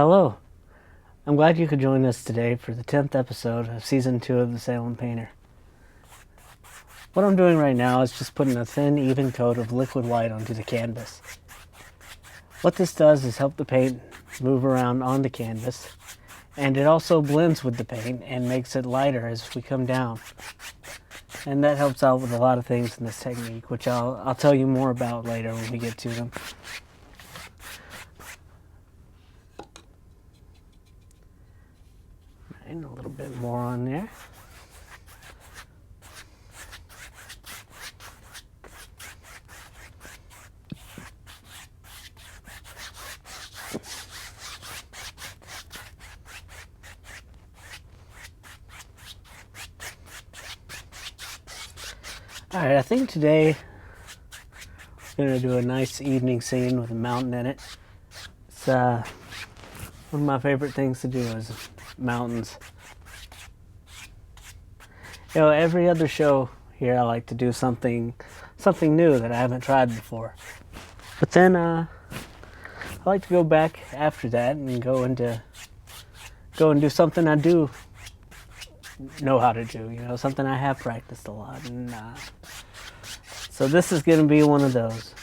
Hello. I'm glad you could join us today for the 10th episode of Season 2 of the Salem Painter. What I'm doing right now is just putting a thin, even coat of liquid white onto the canvas. What this does is help the paint move around on the canvas, and it also blends with the paint and makes it lighter as we come down. And that helps out with a lot of things in this technique, which I'll tell you more about later when we get to them. And a little bit more on there. Alright, I think today we're going to do a nice evening scene with a mountain in it. It's one of my favorite things to do is mountains. You know, every other show here I like to do something new that I haven't tried before. But then I like to go back after that and go and do something I do know how to do, you know, something I have practiced a lot. And so this is going to be one of those.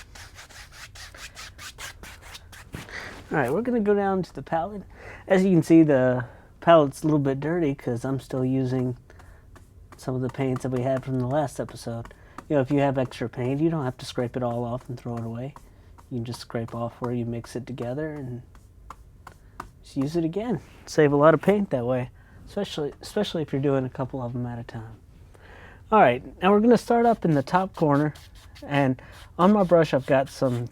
Alright, we're going to go down to the palette. As you can see, the palette's a little bit dirty because I'm still using some of the paints that we had from the last episode. You know, if you have extra paint, you don't have to scrape it all off and throw it away. You can just scrape off where you mix it together and just use it again. Save a lot of paint that way, especially if you're doing a couple of them at a time. Alright, now we're going to start up in the top corner, and on my brush I've got some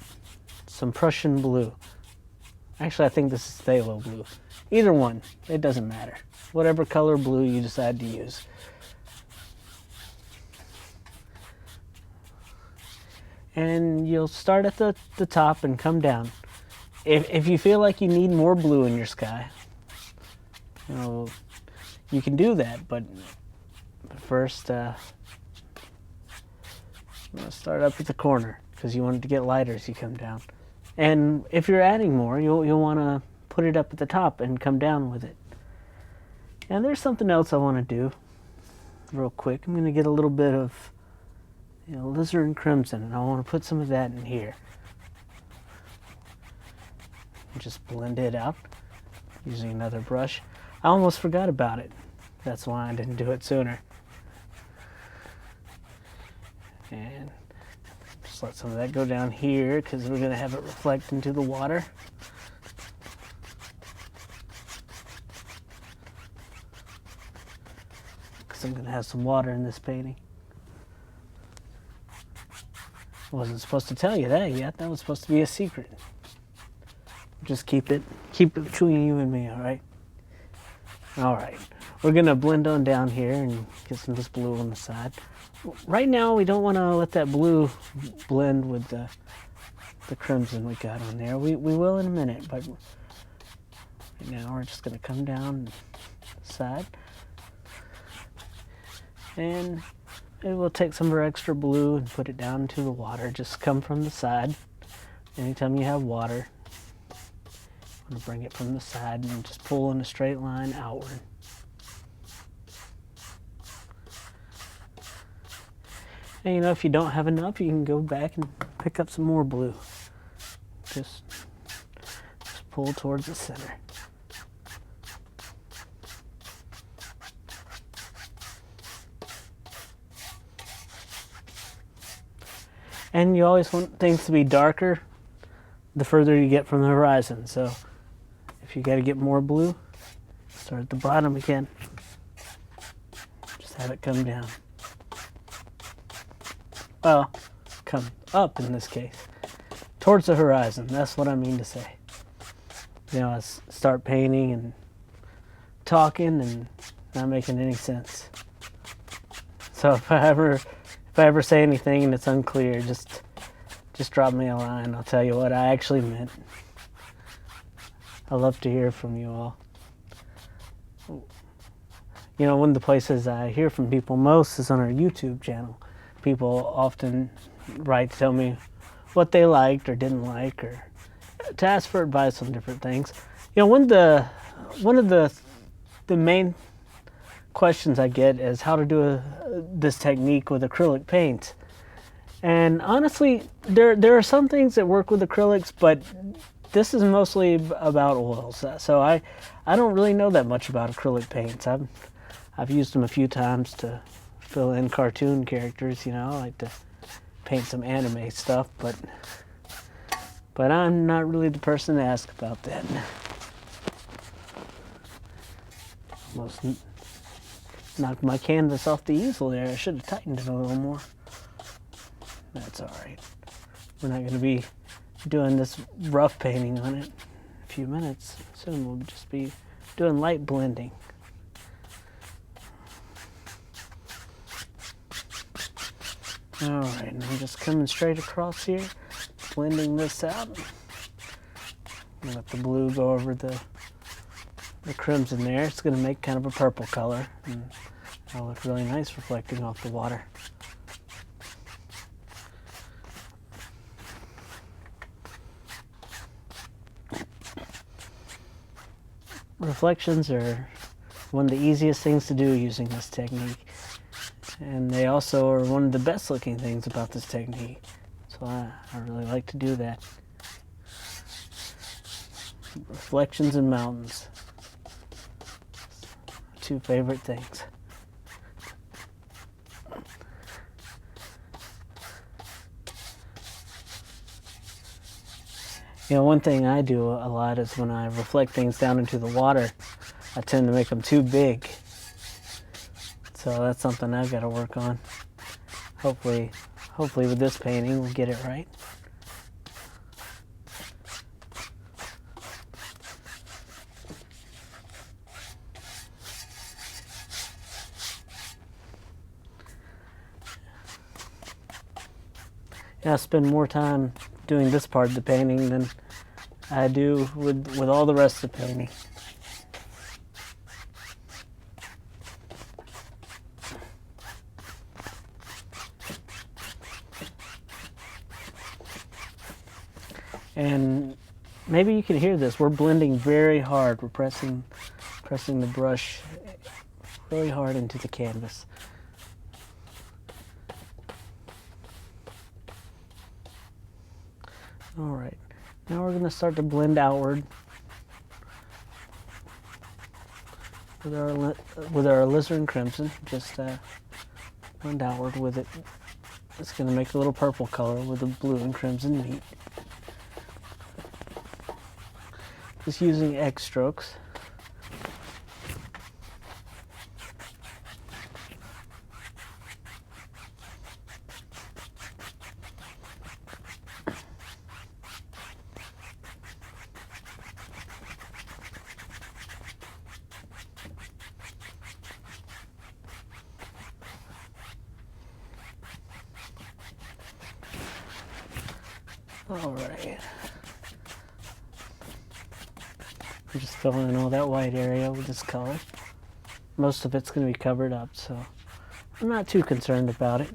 Prussian blue. Actually, I think this is phthalo blue. Either one, it doesn't matter. Whatever color blue you decide to use. And you'll start at the top and come down. If you feel like you need more blue in your sky, you know, you can do that, but first I'm going to start up at the corner because you want it to get lighter as you come down. And if you're adding more, you'll want to put it up at the top and come down with it. And there's something else I want to do real quick. I'm going to get a little bit of, you know, alizarin crimson, and I want to put some of that in here. Just blend it out using another brush. I almost forgot about it. That's why I didn't do it sooner. And just let some of that go down here because we're going to have it reflect into the water. Because I'm going to have some water in this painting. I wasn't supposed to tell you that yet. That was supposed to be a secret. Just keep it between you and me, alright? Alright. We're going to blend on down here and get some of this blue on the side. Right now, we don't want to let that blue blend with the crimson we got on there. We will in a minute, but right now we're just going to come down the side. And maybe we'll take some of our extra blue and put it down into the water. Just come from the side. Anytime you have water, I'm going to bring it from the side and just pull in a straight line outward. And you know, if you don't have enough, you can go back and pick up some more blue. Just pull towards the center. And you always want things to be darker the further you get from the horizon. So if you got to get more blue, start at the bottom again. Just have it come down. Well, come up in this case. Towards the horizon, that's what I mean to say. You know, I start painting and talking and not making any sense. So if I ever say anything and it's unclear, just drop me a line. I'll tell you what I actually meant. I love to hear from you all. You know, one of the places I hear from people most is on our YouTube channel. People often write to tell me what they liked or didn't like, or to ask for advice on different things. You know, one of the main questions I get is how to do this technique with acrylic paint. And honestly, there are some things that work with acrylics, but this is mostly about oils. So I don't really know that much about acrylic paints. I've used them a few times to fill in cartoon characters, you know, like to paint some anime stuff, but I'm not really the person to ask about that. Almost knocked my canvas off the easel there. I should have tightened it a little more. That's all right. We're not going to be doing this rough painting on it in a few minutes. Soon we'll just be doing light blending. All right, and I'm just coming straight across here, blending this out. Let the blue go over the crimson there. It's going to make kind of a purple color, and that'll look really nice reflecting off the water. Reflections are one of the easiest things to do using this technique, and they also are one of the best looking things about this technique, so I really like to do that. Reflections and mountains, two favorite things. You know, one thing I do a lot is when I reflect things down into the water, I tend to make them too big. So that's something I've got to work on. Hopefully with this painting we'll get it right. Yeah, I spend more time doing this part of the painting than I do with all the rest of the painting. And maybe you can hear this. We're blending very hard. We're pressing the brush really hard into the canvas. All right, now we're going to start to blend outward with our alizarin crimson. Just blend outward with it. It's going to make a little purple color with the blue and crimson meet. Just using X strokes. All right. I'm just filling in all that white area with this color. Most of it's going to be covered up, so I'm not too concerned about it.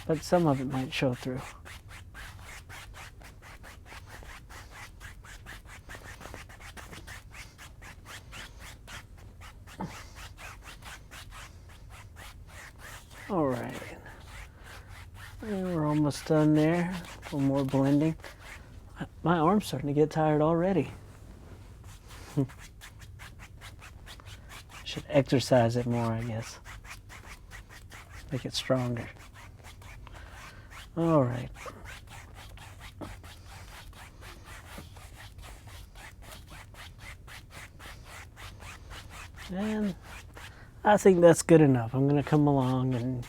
But some of it might show through. All right. And we're almost done there. A little more blending. My arm's starting to get tired already. Should exercise it more, I guess. Make it stronger. All right. And I think that's good enough. I'm going to come along and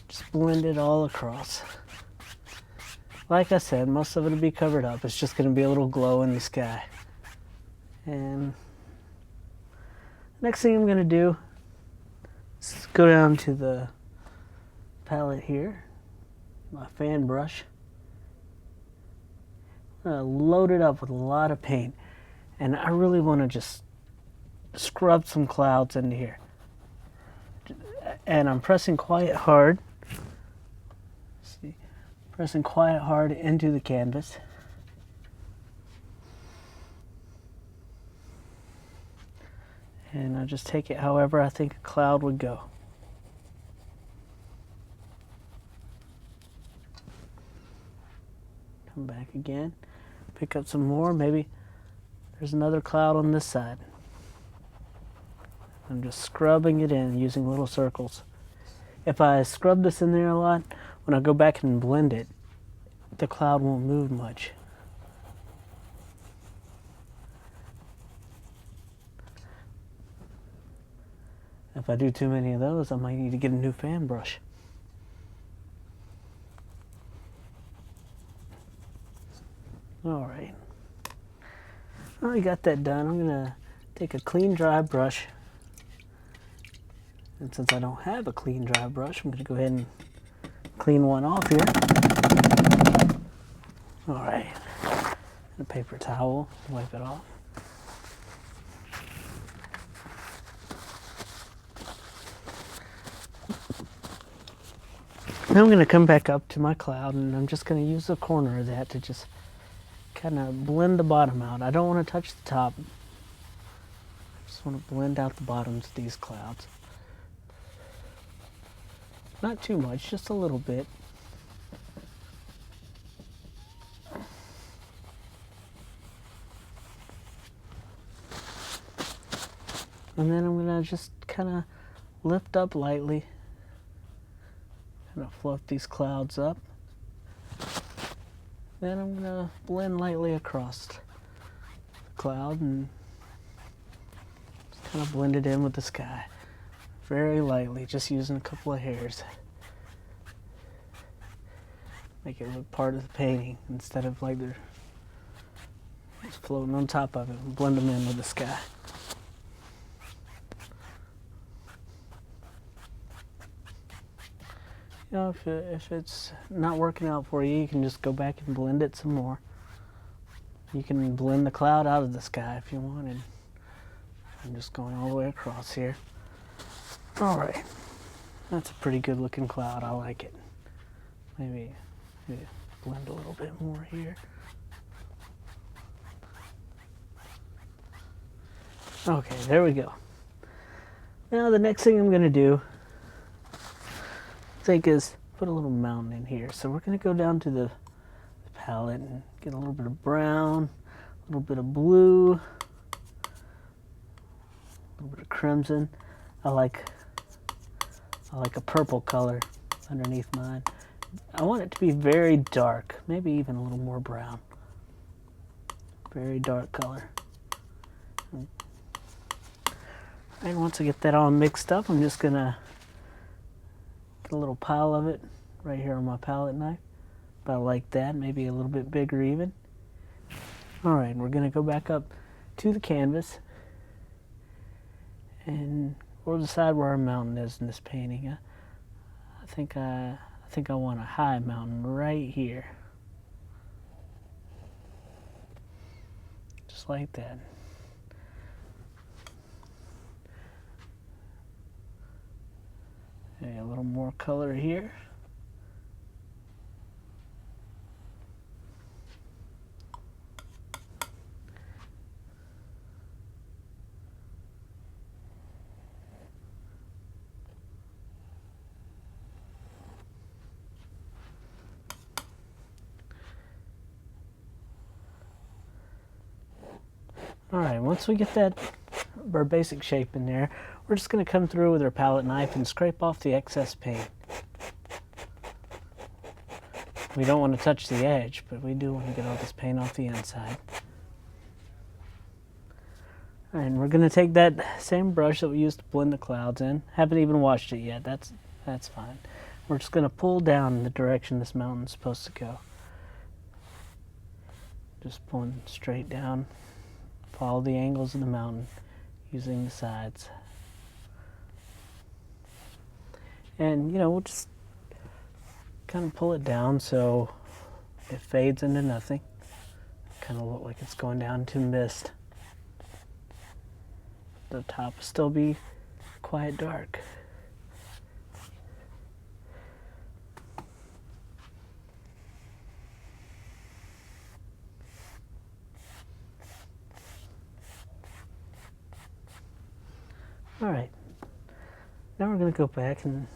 just blend it all across. Like I said, most of it will be covered up. It's just going to be a little glow in the sky. And next thing I'm going to do is go down to the palette here, my fan brush. I'm going to load it up with a lot of paint. And I really want to just scrub some clouds into here. And I'm pressing quite hard. Pressing quite hard into the canvas. And I'll just take it however I think a cloud would go. Come back again, pick up some more. Maybe there's another cloud on this side. I'm just scrubbing it in using little circles. If I scrub this in there a lot, when I go back and blend it, the cloud won't move much. If I do too many of those, I might need to get a new fan brush. All right. Already got that done. I'm gonna take a clean dry brush. And since I don't have a clean dry brush, I'm gonna go ahead and clean one off here. All right. And a paper towel to wipe it off. Now I'm going to come back up to my cloud, and I'm just going to use the corner of that to just kind of blend the bottom out. I don't want to touch the top. I just want to blend out the bottoms of these clouds. Not too much, just a little bit. And then I'm going to just kind of lift up lightly. Kind of fluff these clouds up. Then I'm going to blend lightly across the cloud and just kind of blend it in with the sky. Very lightly, just using a couple of hairs. Make it look part of the painting instead of like they're just floating on top of it. And blend them in with the sky. You know, if it's not working out for you, you can just go back and blend it some more. You can blend the cloud out of the sky if you wanted. I'm just going all the way across here. All right, that's a pretty good looking cloud. I like it. Maybe blend a little bit more here. Okay, there we go. Now the next thing I'm gonna do, I think, is put a little mountain in here. So we're gonna go down to the palette and get a little bit of brown, a little bit of blue, a little bit of crimson. I like a purple color underneath mine. I want it to be very dark, maybe even a little more brown. Very dark color. And once I get that all mixed up, I'm just gonna get a little pile of it right here on my palette knife. About like that, maybe a little bit bigger even. All right, we're gonna go back up to the canvas and we'll decide where our mountain is in this painting. I think I want a high mountain right here. Just like that. Okay, a little more color here. All right, once we get that our basic shape in there, we're just going to come through with our palette knife and scrape off the excess paint. We don't want to touch the edge, but we do want to get all this paint off the inside. All right, and we're going to take that same brush that we used to blend the clouds in. Haven't even washed it yet. That's fine. We're just going to pull down in the direction this mountain's supposed to go. Just pulling straight down. Follow the angles of the mountain using the sides. And, you know, we'll just kind of pull it down so it fades into nothing. Kind of look like it's going down to mist. The top will still be quite dark. Alright, now we're going to go back, and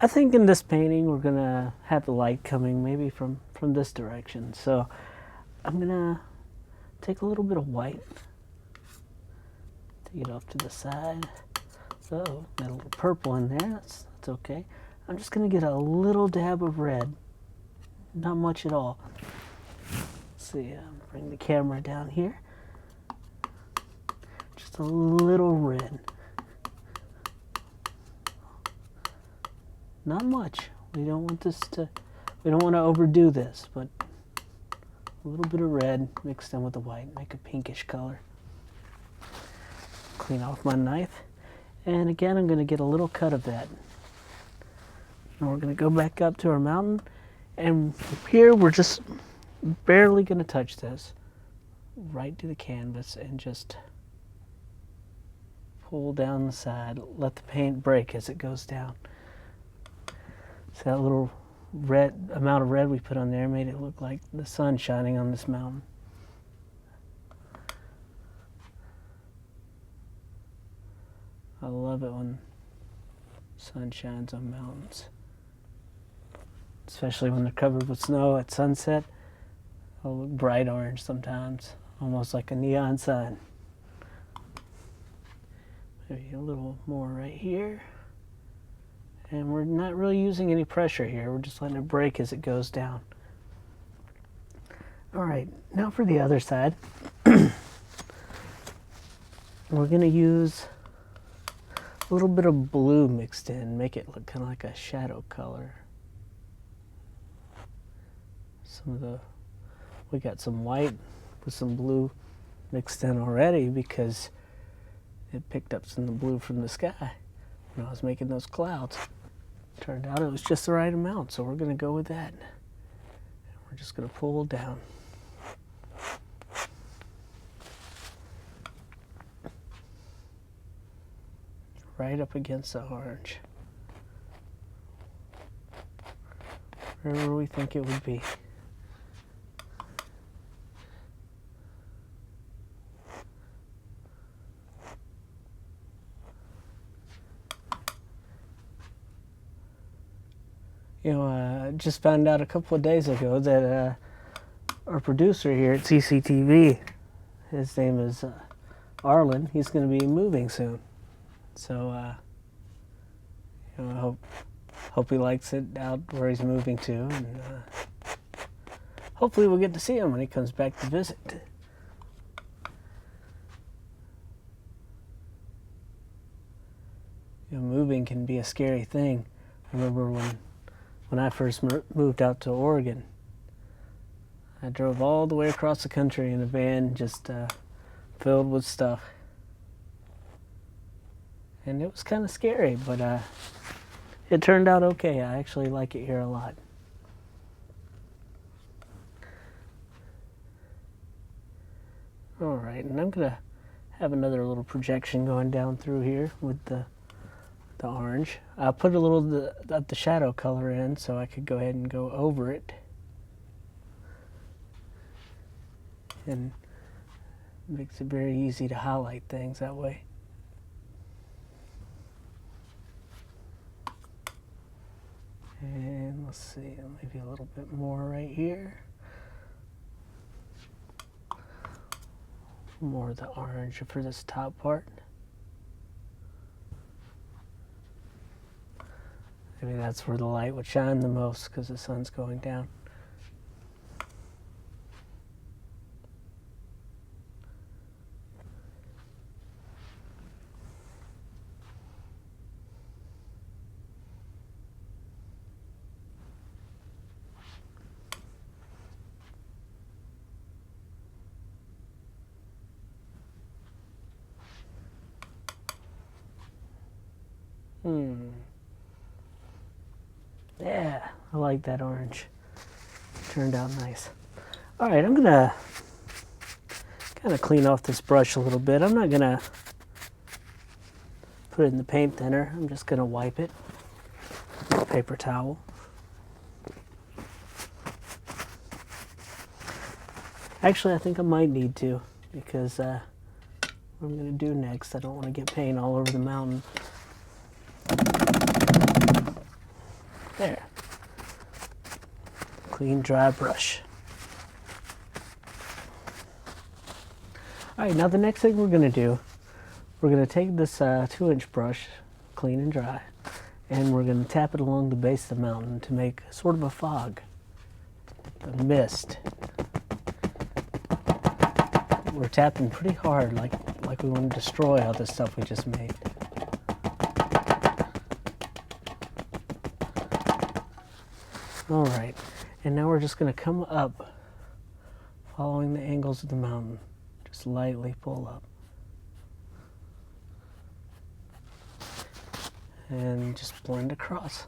I think in this painting we're going to have the light coming maybe from this direction. So I'm going to take a little bit of white, take it off to the side. So got a little purple in there, that's okay. I'm just going to get a little dab of red, not much at all. Let's see, bring the camera down here. Just a little red. Not much. We don't want to overdo this, but a little bit of red mixed in with the white, make a pinkish color. Clean off my knife. And again, I'm going to get a little cut of that. And we're going to go back up to our mountain. And here we're just barely going to touch this right to the canvas and just pull down the side. Let the paint break as it goes down. So that little red amount of red we put on there made it look like the sun shining on this mountain. I love it when sun shines on mountains, especially when they're covered with snow at sunset. They'll look bright orange sometimes, almost like a neon sign. Maybe a little more right here. And we're not really using any pressure here. We're just letting it break as it goes down. All right, now for the other side. We're going to use a little bit of blue mixed in, make it look kind of like a shadow color. We got some white with some blue mixed in already because it picked up some of the blue from the sky when I was making those clouds. Turned out it was just the right amount, so we're going to go with that. We're just going to pull down. Right up against the orange. Wherever we think it would be. You know, I just found out a couple of days ago that our producer here at CCTV, his name is Arlen, he's going to be moving soon. So, you know, I hope he likes it out where he's moving to, and hopefully we'll get to see him when he comes back to visit. You know, moving can be a scary thing. I remember when I first moved out to Oregon, I drove all the way across the country in a van just filled with stuff. And it was kind of scary, but it turned out okay. I actually like it here a lot. All right, and I'm going to have another little projection going down through here with the orange. I put a little of the shadow color in so I could go ahead and go over it. And it makes it very easy to highlight things that way. And let's see, maybe a little bit more right here. More of the orange for this top part. Maybe that's where the light would shine the most because the sun's going down. Yeah, I like that orange. Turned out nice. All right, I'm gonna kind of clean off this brush a little bit. I'm not gonna put it in the paint thinner. I'm just gonna wipe it with a paper towel. Actually, I think I might need to because what I'm going to do next. I don't want to get paint all over the mountain. There. Clean, dry brush. Alright, now the next thing we're going to do, we're going to take this 2-inch brush, clean and dry, and we're going to tap it along the base of the mountain to make sort of a fog, a mist. We're tapping pretty hard, like we want to destroy all this stuff we just made. Alright, and now we're just going to come up, following the angles of the mountain. Just lightly pull up. And just blend across.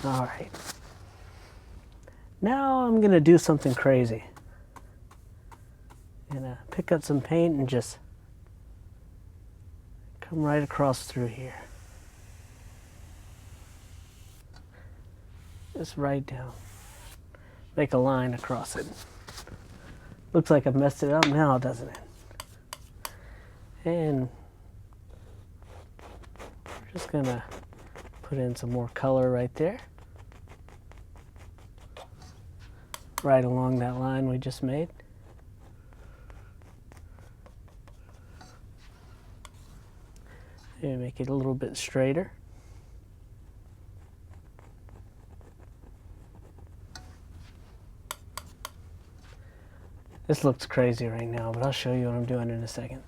Alright. Now I'm going to do something crazy. I'm going to pick up some paint and just come right across through here. Just right down. Make a line across it. Looks like I've messed it up now, doesn't it? And we're just gonna put in some more color right there. Right along that line we just made. And make it a little bit straighter. This looks crazy right now, but I'll show you what I'm doing in a second.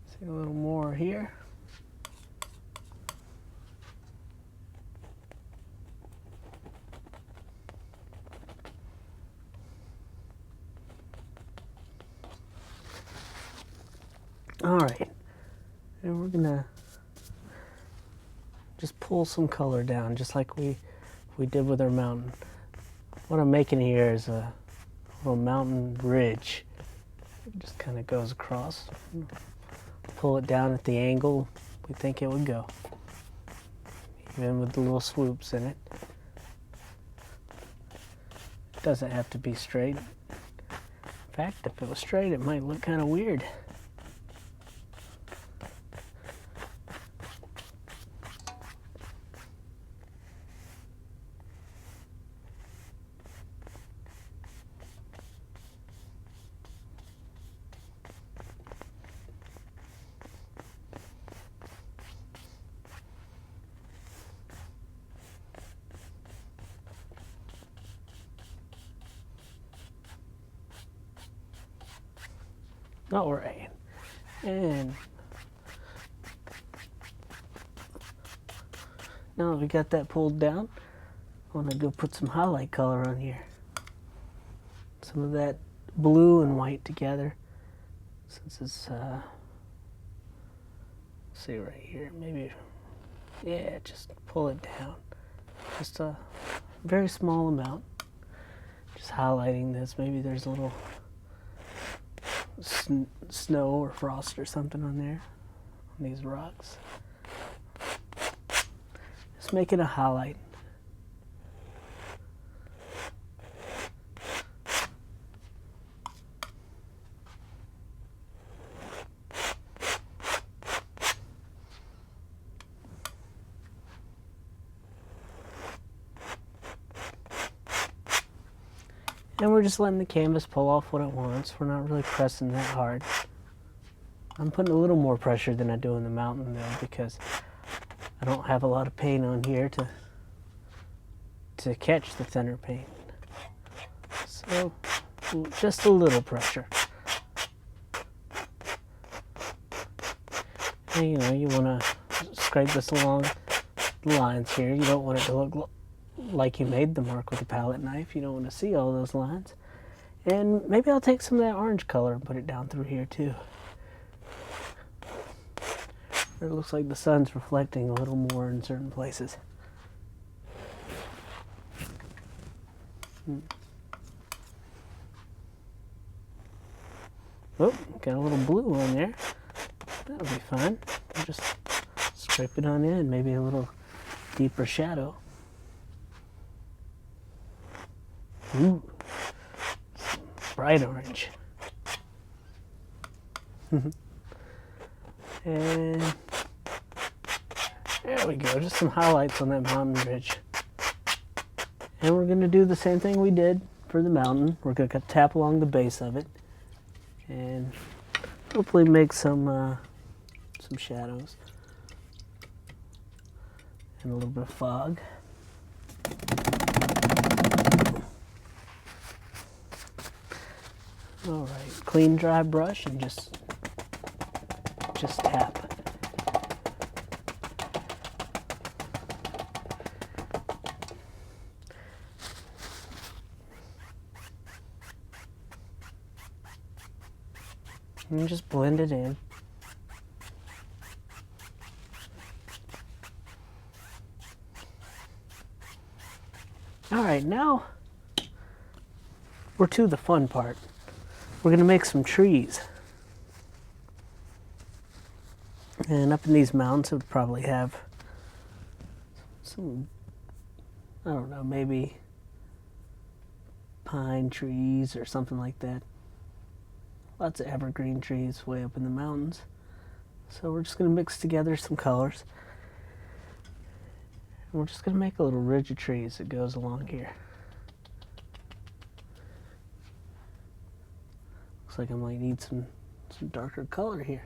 See a little more here. Alright, and we're gonna just pull some color down, just like we did with our mountain. What I'm making here is a little mountain ridge. It just kind of goes across. Pull it down at the angle we think it would go, even with the little swoops in it. It doesn't have to be straight. In fact, if it was straight, it might look kind of weird. All right, and now that we got that pulled down, I want to go put some highlight color on here. Some of that blue and white together, since it's, see right here, maybe, yeah, just pull it down. Just a very small amount. Just highlighting this, maybe there's a little snow or frost or something on there, on these rocks. Just make it a highlight. And we're just letting the canvas pull off what it wants. We're not really pressing that hard. I'm putting a little more pressure than I do in the mountain though, because I don't have a lot of paint on here to catch the thinner paint. So just a little pressure. And, you know, you want to scrape this along the lines here. You don't want it to look like you made the mark with a palette knife. You don't want to see all those lines. And maybe I'll take some of that orange color and put it down through here too. It looks like the sun's reflecting a little more in certain places. Oh, got a little blue on there. That'll be fine. I'll just Scrape it on in, maybe a little deeper shadow. Ooh, bright orange. And there we go, just some highlights on that mountain ridge. And we're going to do the same thing we did for the mountain. We're going to tap along the base of it and hopefully make some shadows and a little bit of fog. All right, clean dry brush and just tap. And just blend it in. All right, now we're to the fun part. We're gonna make some trees. And up in these mountains, it would probably have some, I don't know, maybe pine trees or something like that. Lots of evergreen trees way up in the mountains. So we're just going to mix together some colors. And we're just going to make a little ridge of trees that goes along here. Looks like I might need some darker color here.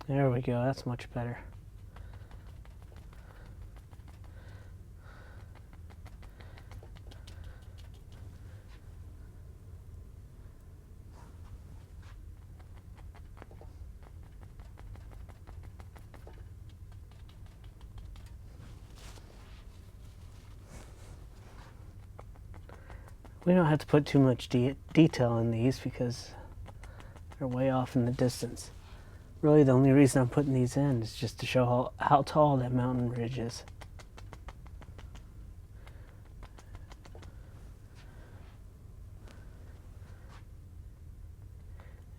There we go, that's much better. We don't have to put too much detail in these because they're way off in the distance. Really, the only reason I'm putting these in is just to show how tall that mountain ridge is.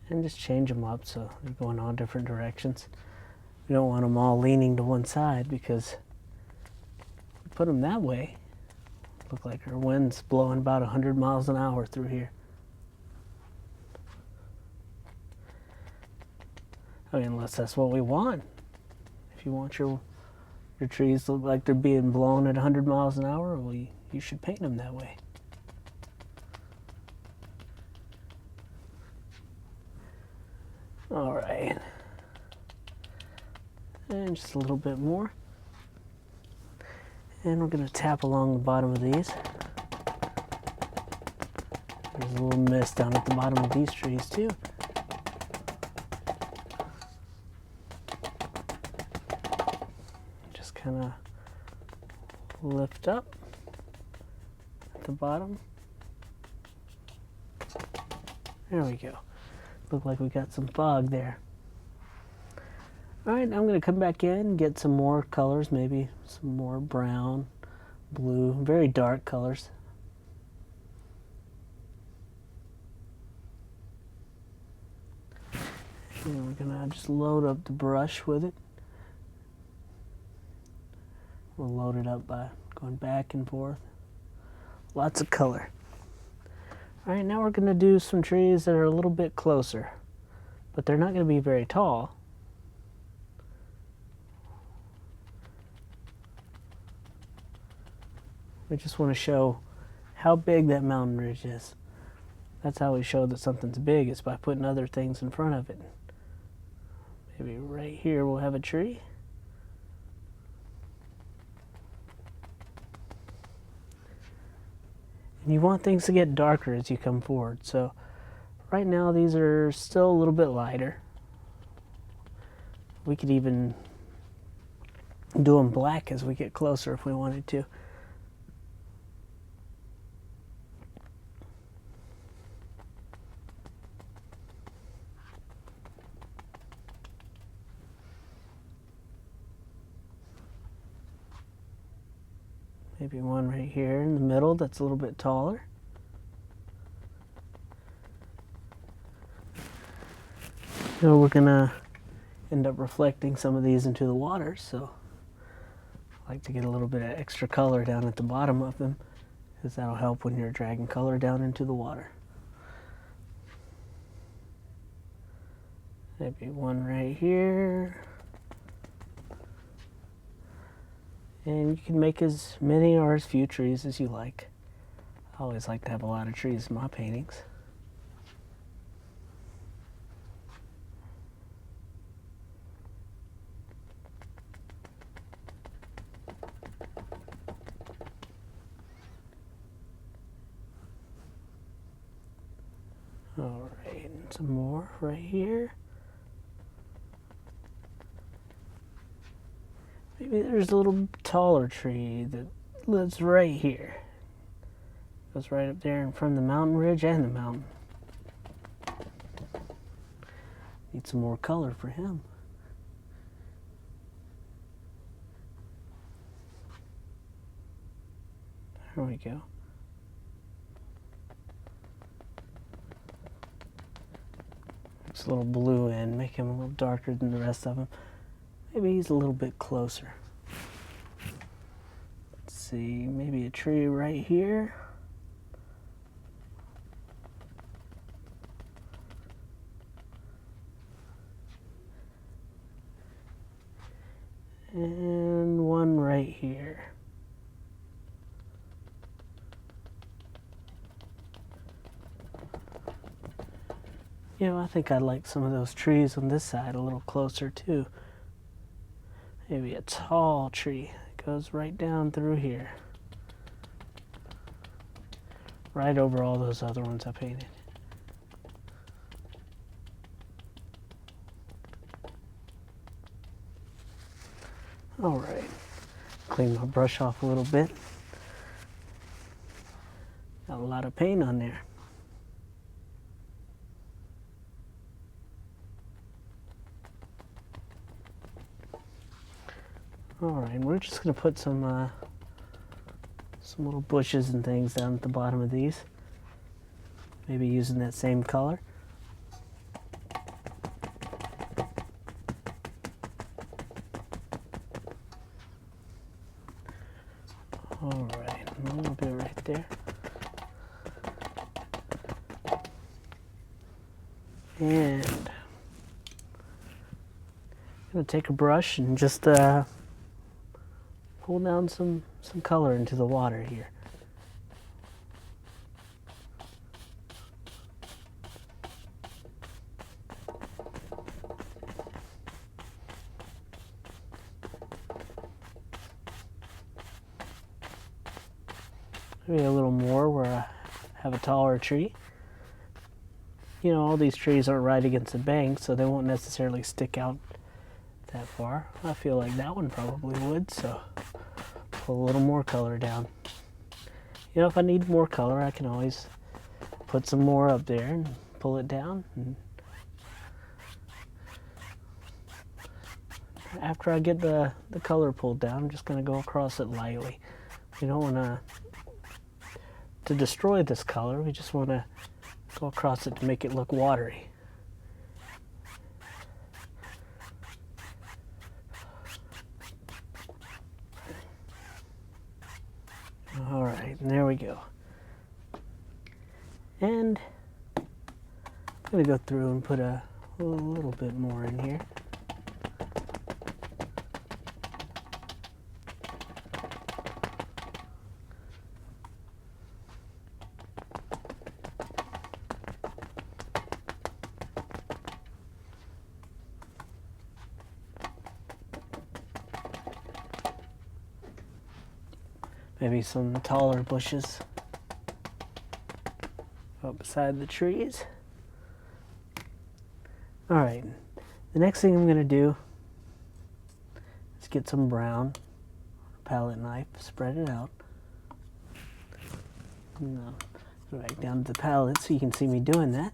And just change them up so they're going all different directions. We don't want them all leaning to one side because if we put them that way, look like our wind's blowing about 100 miles an hour through here. I mean, unless that's what we want. If you want your trees to look like they're being blown at 100 miles an hour, well, you should paint them that way. All right. And just a little bit more. And we're going to tap along the bottom of these. There's a little mist down at the bottom of these trees too. Just kind of lift up at the bottom. There we go. Look like we got some fog there. All right, now I'm going to come back in and get some more colors, maybe some more brown, blue, very dark colors. And we're going to just load up the brush with it. We'll load it up by going back and forth. Lots of color. All right, now we're going to do some trees that are a little bit closer, but they're not going to be very tall. We just want to show how big that mountain ridge is. That's how we show that something's big, is by putting other things in front of it. Maybe right here we'll have a tree. And you want things to get darker as you come forward. So right now these are still a little bit lighter. We could even do them black as we get closer if we wanted to. Maybe one right here in the middle that's a little bit taller. we're gonna end up reflecting some of these into the water, so I like to get a little bit of extra color down at the bottom of them, because that'll help when you're dragging color down into the water. Maybe one right here. And you can make as many or as few trees as you like. I always like to have a lot of trees in my paintings. Alright, and some more right here. Maybe there's a little taller tree that lives right here. Goes right up there in front of the mountain ridge and the mountain. Need some more color for him. There we go. Mix a little blue in, make him a little darker than the rest of them. Maybe he's a little bit closer. Let's see, maybe a tree right here. And one right here. I think I'd like some of those trees on this side a little closer too. Maybe a tall tree that goes right down through here. Right over all those other ones I painted. Alright, clean my brush off a little bit. Got a lot of paint on there. Alright, and we're just going to put some little bushes and things down at the bottom of these. Maybe using that same color. Alright, a little bit right there. And I'm going to take a brush and just pull down some color into the water here. Maybe a little more where I have a taller tree. All these trees aren't right against the bank, so they won't necessarily stick out that far. I feel like that one probably would, so pull a little more color down. If I need more color, I can always put some more up there and pull it down. And after I get the color pulled down, I'm just going to go across it lightly. We don't want to destroy this color, we just want to go across it to make it look watery. Alright, and there we go. And I'm going to go through and put a little bit more in here. Maybe some taller bushes up beside the trees. Alright, the next thing I'm going to do is get some brown, palette knife, spread it out. Go right down to the palette so you can see me doing that.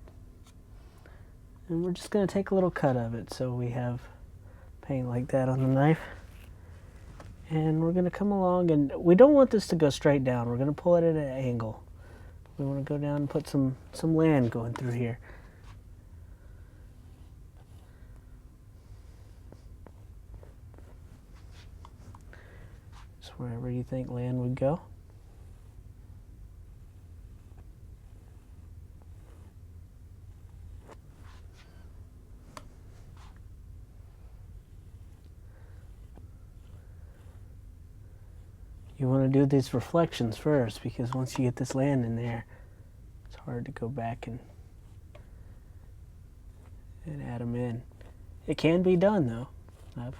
And we're just going to take a little cut of it so we have paint like that on the knife. And we're going to come along, and we don't want this to go straight down. We're going to pull it at an angle. We want to go down and put some land going through here. wherever you think land would go. You want to do these reflections first, because once you get this land in there, it's hard to go back and add them in. It can be done though. I've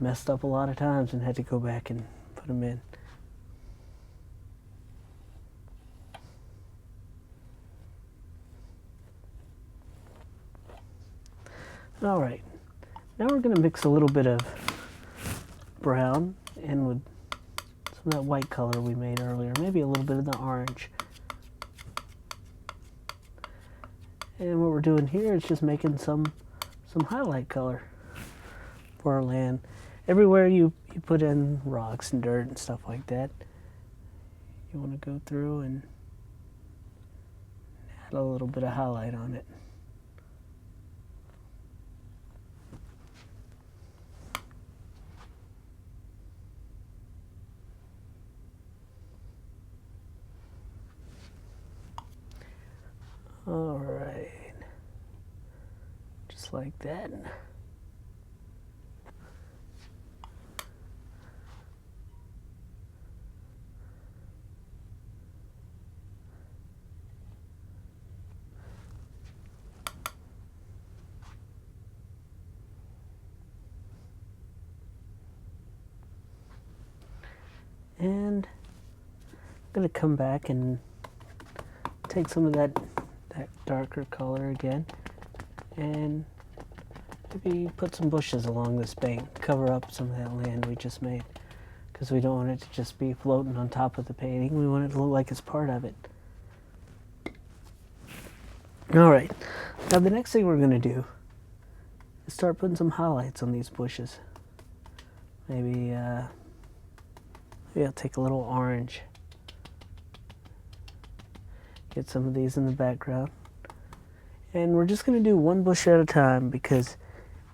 messed up a lot of times and had to go back and put them in. All right, now we're going to mix a little bit of brown in with some of that white color we made earlier, maybe a little bit of the orange. And what we're doing here is just making some highlight color for our land. Everywhere you put in rocks and dirt and stuff like that, you want to go through and add a little bit of highlight on it. All right, just like that. And I'm going to come back and take some of that darker color again and maybe put some bushes along this bank, cover up some of that land we just made, because we don't want it to just be floating on top of the painting. We want it to look like it's part of it. All right, now the next thing we're going to do is start putting some highlights on these bushes. Maybe I'll take a little orange, get some of these in the background. And we're just going to do one bush at a time, because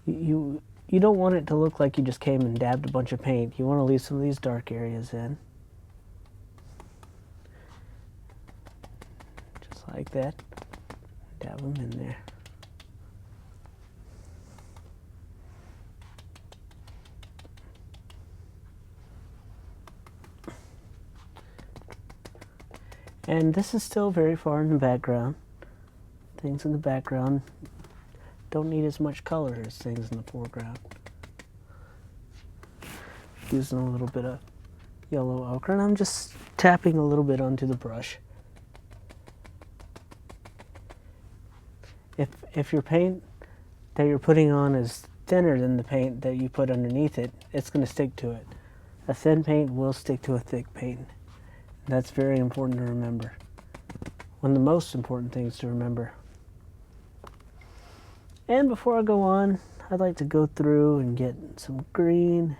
you don't want it to look like you just came and dabbed a bunch of paint. You want to leave some of these dark areas in. Just like that. Dab them in there. And this is still very far in the background. Things in the background don't need as much color as things in the foreground. Using a little bit of yellow ochre, and I'm just tapping a little bit onto the brush. If your paint that you're putting on is thinner than the paint that you put underneath it, it's going to stick to it. A thin paint will stick to a thick paint. That's very important to remember. One of the most important things to remember. And before I go on, I'd like to go through and get some green,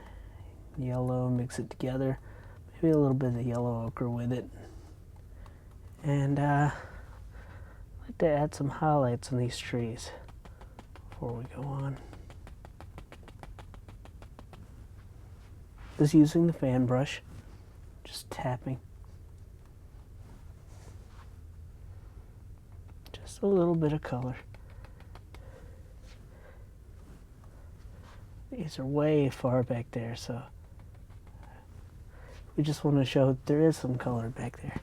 yellow, mix it together. Maybe a little bit of yellow ochre with it. And I'd like to add some highlights on these trees before we go on. Just using the fan brush, just tapping. Just a little bit of color. These are way far back there, so we just want to show that there is some color back there.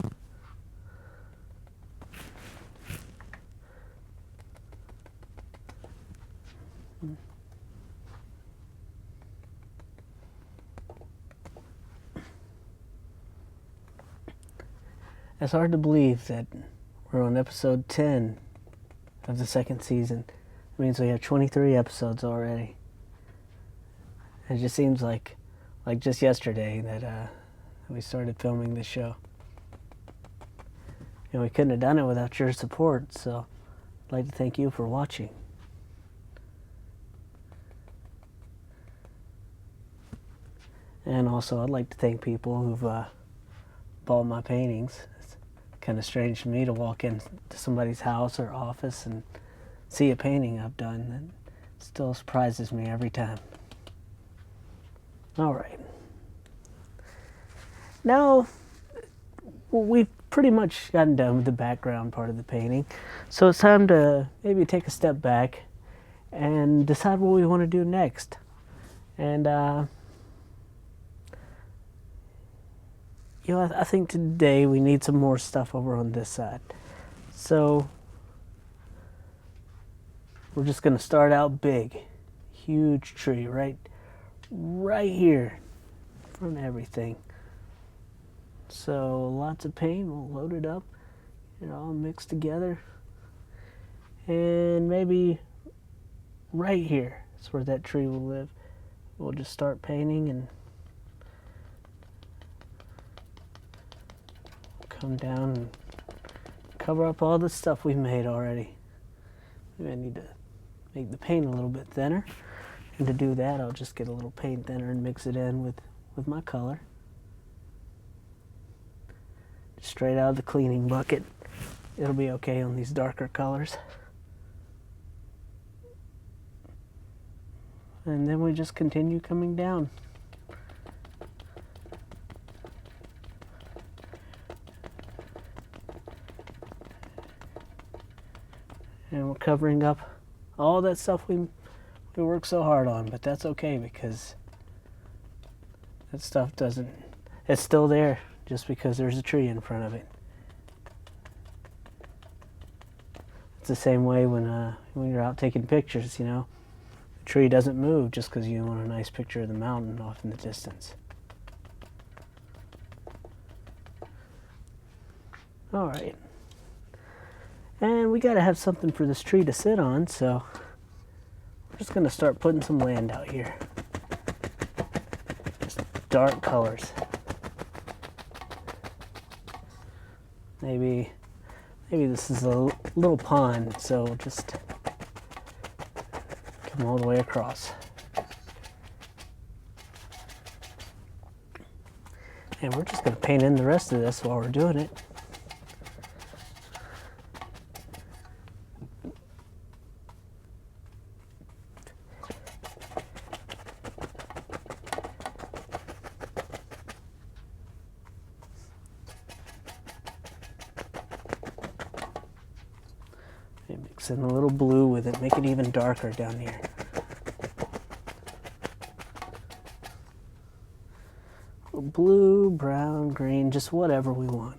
It's hard to believe that we're on episode 10 of the second season. It means we have 23 episodes already. It just seems like just yesterday that we started filming this show. And we couldn't have done it without your support, so I'd like to thank you for watching. And also, I'd like to thank people who've bought my paintings. It's kind of strange for me to walk into somebody's house or office and see a painting I've done. It still surprises me every time. All right. Now, we've pretty much gotten done with the background part of the painting, so it's time to maybe take a step back and decide what we want to do next. And I think today we need some more stuff over on this side. So we're just going to start out big. Huge tree right here in front of everything. So lots of paint, we'll load it up, all mixed together. And maybe right here is where that tree will live. We'll just start painting and come down and cover up all the stuff we've made already. Maybe I need to make the paint a little bit thinner. And to do that, I'll just get a little paint thinner and mix it in with my color. Straight out of the cleaning bucket. It'll be okay on these darker colors. And then we just continue coming down. And we're covering up all that stuff we worked so hard on, but that's okay because that stuff it's still there just because there's a tree in front of it. It's the same way when you're out taking pictures, the tree doesn't move just because you want a nice picture of the mountain off in the distance. All right. And we got to have something for this tree to sit on, so we're just going to start putting some land out here. Just dark colors. Maybe this is a little pond, so we'll just come all the way across. And we're just going to paint in the rest of this while we're doing it. Mix in a little blue with it, make it even darker down here. Blue, brown, green, just whatever we want.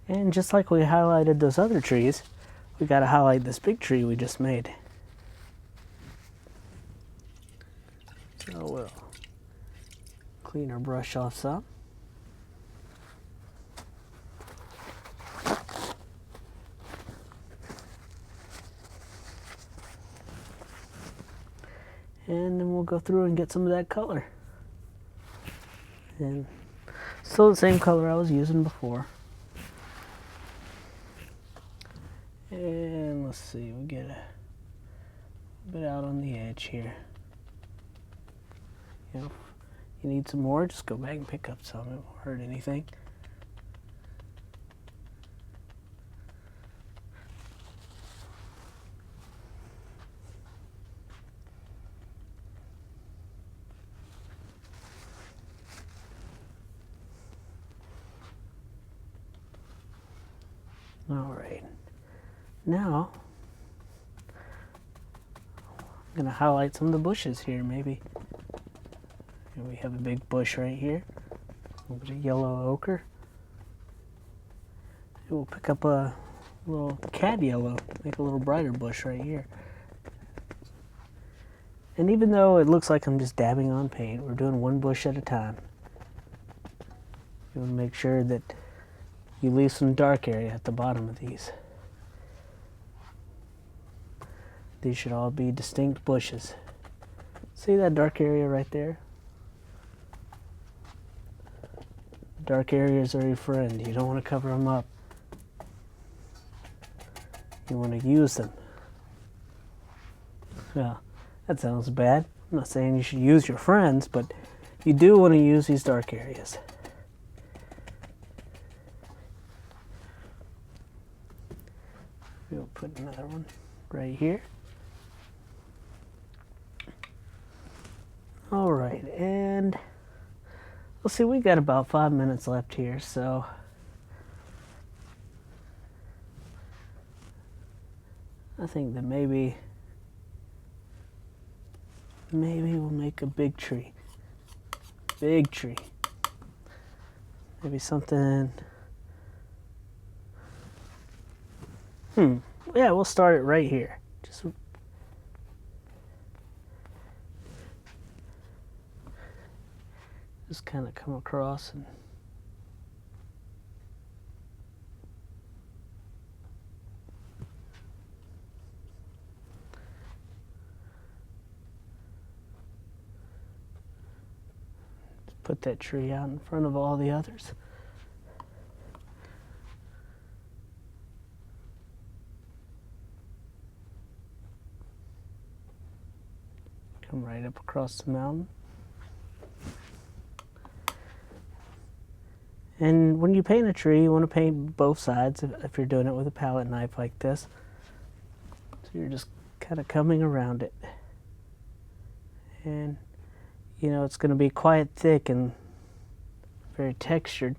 And just like we highlighted those other trees, we got to highlight this big tree we just made. So we'll clean our brush off some. And then we'll go through and get some of that color. And still the same color I was using before. And let's see, we get a bit out on the edge here. If you need some more, just go back and pick up some. It won't hurt anything. All right. Now, I'm going to highlight some of the bushes here, maybe. Here we have a big bush right here. A little bit of yellow ochre. And we'll pick up a little cad yellow, make a little brighter bush right here. And even though it looks like I'm just dabbing on paint, we're doing one bush at a time. You want to make sure that you leave some dark area at the bottom of these. These should all be distinct bushes. See that dark area right there? Dark areas are your friend. You don't want to cover them up. You want to use them. Well, that sounds bad. I'm not saying you should use your friends, but You do want to use these dark areas. We'll put another one right here. All right, and let's see, we got about 5 minutes left here, so I think that maybe we'll make a big tree. Big tree. Maybe something. Yeah, we'll start it right here. Just kind of come across and put that tree out in front of all the others. Come right up across the mountain. And when you paint a tree, you want to paint both sides if you're doing it with a palette knife like this. So you're just kind of coming around it. And you know, it's going to be quite thick and very textured,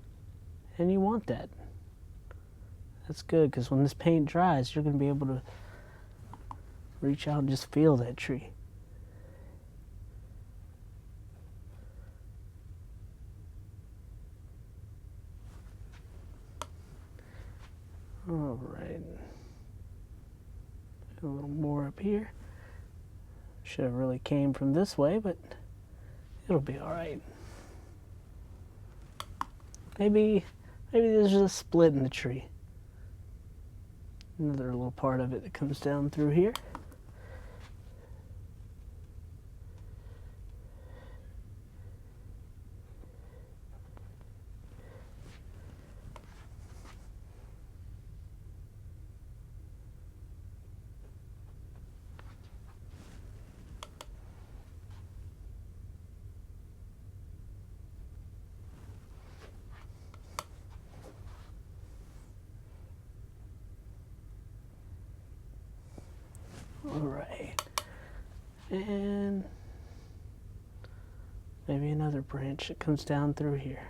and you want that. That's good, because when this paint dries, you're going to be able to reach out and just feel that tree. All right. A little more up here. Should have really came from this way, but it'll be all right. Maybe there's a split in the tree. Another little part of it that comes down through here. All right, and maybe another branch that comes down through here.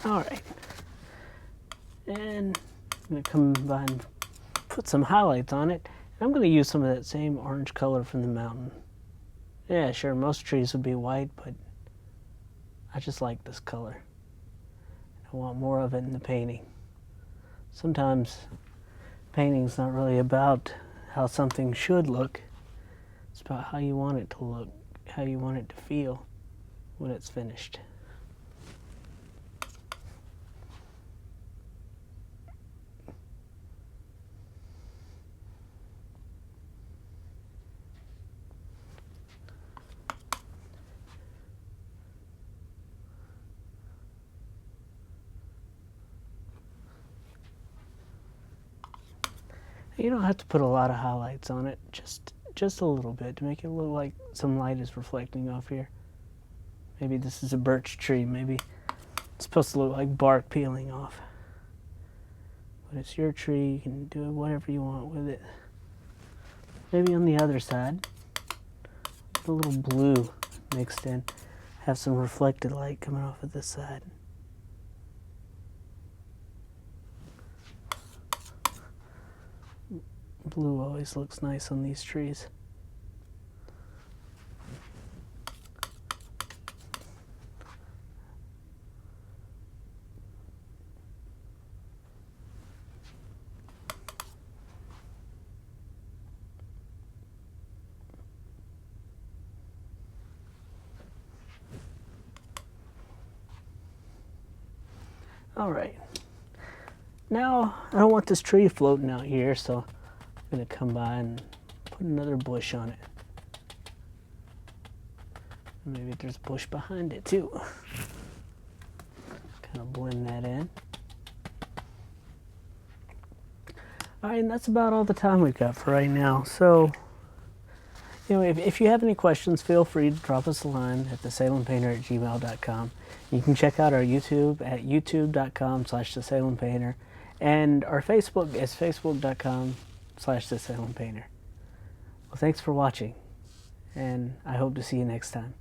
All right, and I'm going to come by and put some highlights on it. I'm going to use some of that same orange color from the mountain. Yeah, sure, most trees would be white, but I just like this color. I want more of it in the painting. Sometimes painting's not really about how something should look. It's about how you want it to look, how you want it to feel when it's finished. You don't have to put a lot of highlights on it, just a little bit to make it look like some light is reflecting off here. Maybe this is a birch tree, maybe it's supposed to look like bark peeling off. But it's your tree, you can do whatever you want with it. Maybe on the other side, a little blue mixed in, have some reflected light coming off of this side. Blue always looks nice on these trees. All right. Now, I don't want this tree floating out here, so I'm going to come by and put another bush on it. Maybe there's a bush behind it too. Kind of blend that in. All right, and that's about all the time we've got for right now. So, if you have any questions, feel free to drop us a line at thesalempainter@gmail.com. You can check out our YouTube at youtube.com/thesalempainter, and our Facebook is facebook.com/thesalempainter. Well, thanks for watching, and I hope to see you next time.